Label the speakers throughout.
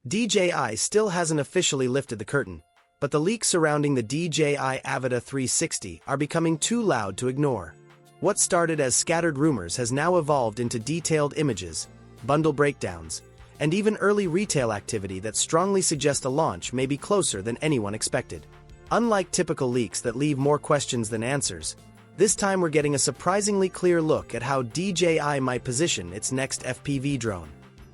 Speaker 1: DJI still hasn't officially lifted the curtain, but the leaks surrounding the DJI Avata 360 are becoming too loud to ignore. What started as scattered rumors has now evolved into detailed images, bundle breakdowns, and even early retail activity that strongly suggest a launch may be closer than anyone expected. Unlike typical leaks that leave more questions than answers, this time we're getting a surprisingly clear look at how DJI might position its next FPV drone.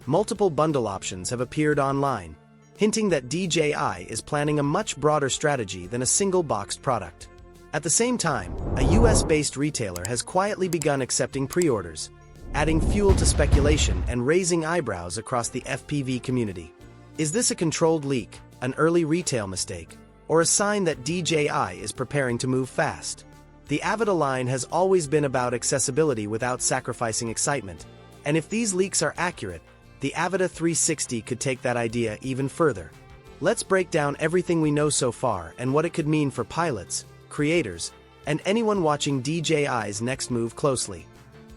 Speaker 1: Multiple bundle options have appeared online, hinting that DJI is planning a much broader strategy than a single boxed product. At the same time, a US-based retailer has quietly begun accepting pre-orders, adding fuel to speculation and raising eyebrows across the FPV community. Is this a controlled leak, an early retail mistake, or a sign that DJI is preparing to move fast? The Avata line has always been about accessibility without sacrificing excitement, and if these leaks are accurate, the Avata 360 could take that idea even further. Let's break down everything we know so far and what it could mean for pilots, creators, and anyone watching DJI's next move closely.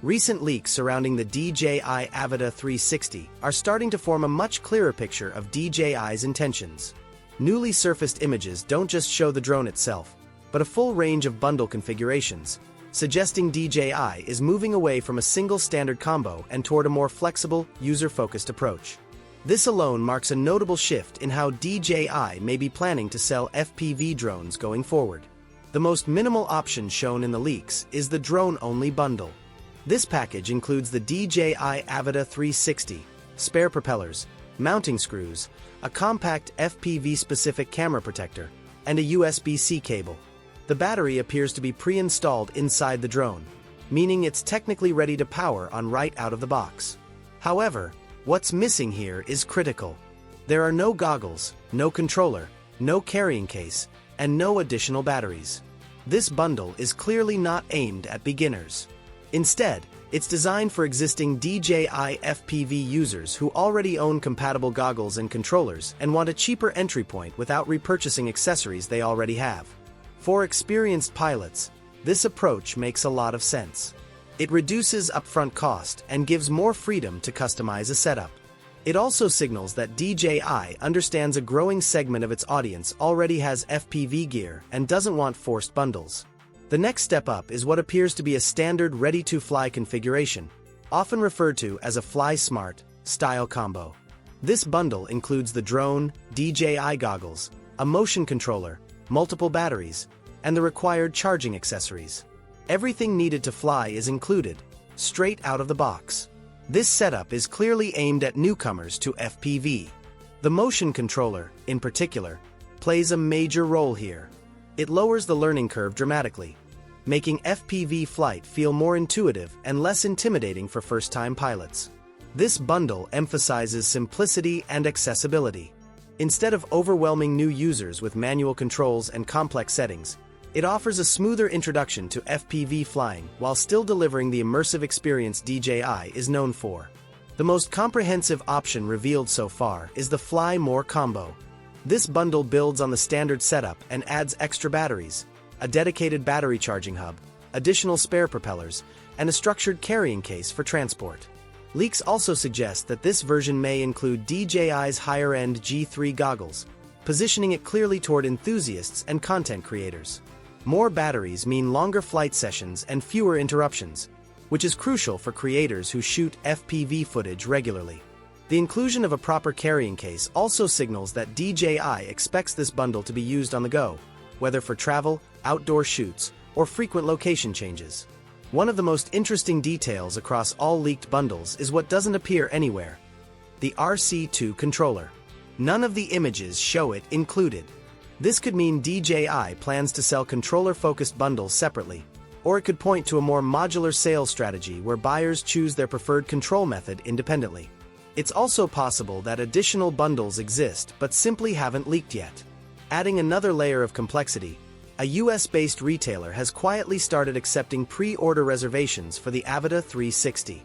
Speaker 1: Recent leaks surrounding the DJI Avata 360 are starting to form a much clearer picture of DJI's intentions. Newly surfaced images don't just show the drone itself, but a full range of bundle configurations, suggesting DJI is moving away from a single standard combo and toward a more flexible, user-focused approach. This alone marks a notable shift in how DJI may be planning to sell FPV drones going forward. The most minimal option shown in the leaks is the drone-only bundle. This package includes the DJI Avata 360, spare propellers, mounting screws, a compact FPV-specific camera protector, and a USB-C cable. The battery appears to be pre-installed inside the drone, meaning it's technically ready to power on right out of the box. However, what's missing here is critical. There are no goggles, no controller, no carrying case, and no additional batteries. This bundle is clearly not aimed at beginners. Instead, it's designed for existing DJI FPV users who already own compatible goggles and controllers and want a cheaper entry point without repurchasing accessories they already have. For experienced pilots, this approach makes a lot of sense. It reduces upfront cost and gives more freedom to customize a setup. It also signals that DJI understands a growing segment of its audience already has FPV gear and doesn't want forced bundles. The next step up is what appears to be a standard ready-to-fly configuration, often referred to as a Fly Smart style combo. This bundle includes the drone, DJI goggles, a motion controller, multiple batteries, and the required charging accessories. Everything needed to fly is included, straight out of the box. This setup is clearly aimed at newcomers to FPV. The motion controller, in particular, plays a major role here. It lowers the learning curve dramatically, making FPV flight feel more intuitive and less intimidating for first-time pilots. This bundle emphasizes simplicity and accessibility. Instead of overwhelming new users with manual controls and complex settings, it offers a smoother introduction to FPV flying while still delivering the immersive experience DJI is known for. The most comprehensive option revealed so far is the Fly More combo. This bundle builds on the standard setup and adds extra batteries, a dedicated battery charging hub, additional spare propellers, and a structured carrying case for transport. Leaks also suggest that this version may include DJI's higher-end G3 goggles, positioning it clearly toward enthusiasts and content creators. More batteries mean longer flight sessions and fewer interruptions, which is crucial for creators who shoot FPV footage regularly. The inclusion of a proper carrying case also signals that DJI expects this bundle to be used on the go, whether for travel, outdoor shoots, or frequent location changes. One of the most interesting details across all leaked bundles is what doesn't appear anywhere: the RC2 controller. None of the images show it included. This could mean DJI plans to sell controller-focused bundles separately, or it could point to a more modular sales strategy where buyers choose their preferred control method independently. It's also possible that additional bundles exist but simply haven't leaked yet. Adding another layer of complexity, a US-based retailer has quietly started accepting pre-order reservations for the Avata 360.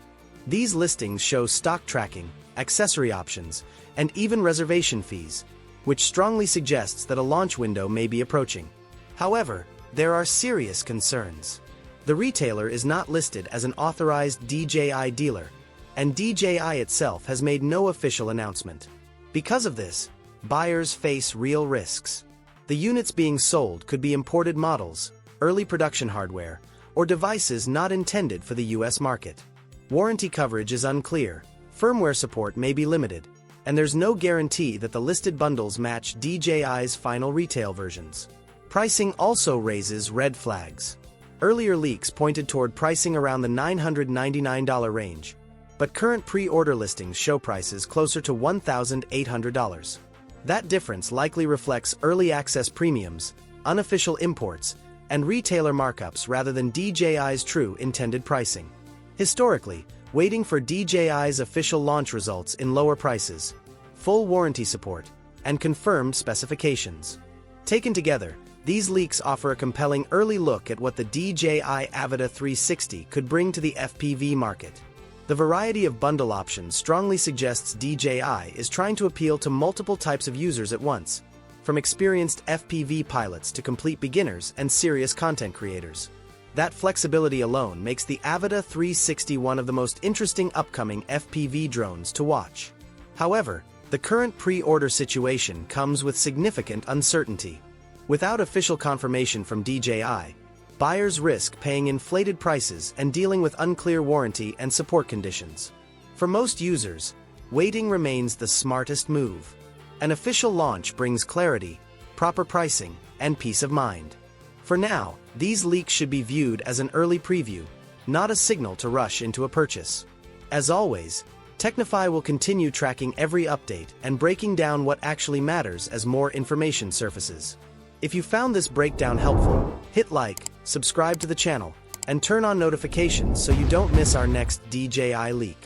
Speaker 1: These listings show stock tracking, accessory options, and even reservation fees, which strongly suggests that a launch window may be approaching. However, there are serious concerns. The retailer is not listed as an authorized DJI dealer, and DJI itself has made no official announcement. Because of this, buyers face real risks. The units being sold could be imported models, early production hardware, or devices not intended for the US market. Warranty coverage is unclear, firmware support may be limited, and there's no guarantee that the listed bundles match DJI's final retail versions. Pricing also raises red flags. Earlier leaks pointed toward pricing around the $999 range, but current pre-order listings show prices closer to $1,800. That difference likely reflects early access premiums, unofficial imports, and retailer markups rather than DJI's true intended pricing. Historically, waiting for DJI's official launch results in lower prices, full warranty support, and confirmed specifications. Taken together, these leaks offer a compelling early look at what the DJI Avata 360 could bring to the FPV market. The variety of bundle options strongly suggests DJI is trying to appeal to multiple types of users at once, from experienced FPV pilots to complete beginners and serious content creators. That flexibility alone makes the Avata 360 one of the most interesting upcoming FPV drones to watch. However, the current pre-order situation comes with significant uncertainty. Without official confirmation from DJI, buyers risk paying inflated prices and dealing with unclear warranty and support conditions. For most users, waiting remains the smartest move. An official launch brings clarity, proper pricing, and peace of mind. For now, these leaks should be viewed as an early preview, not a signal to rush into a purchase. As always, Technify will continue tracking every update and breaking down what actually matters as more information surfaces. If you found this breakdown helpful, hit like, subscribe to the channel, and turn on notifications so you don't miss our next DJI leak.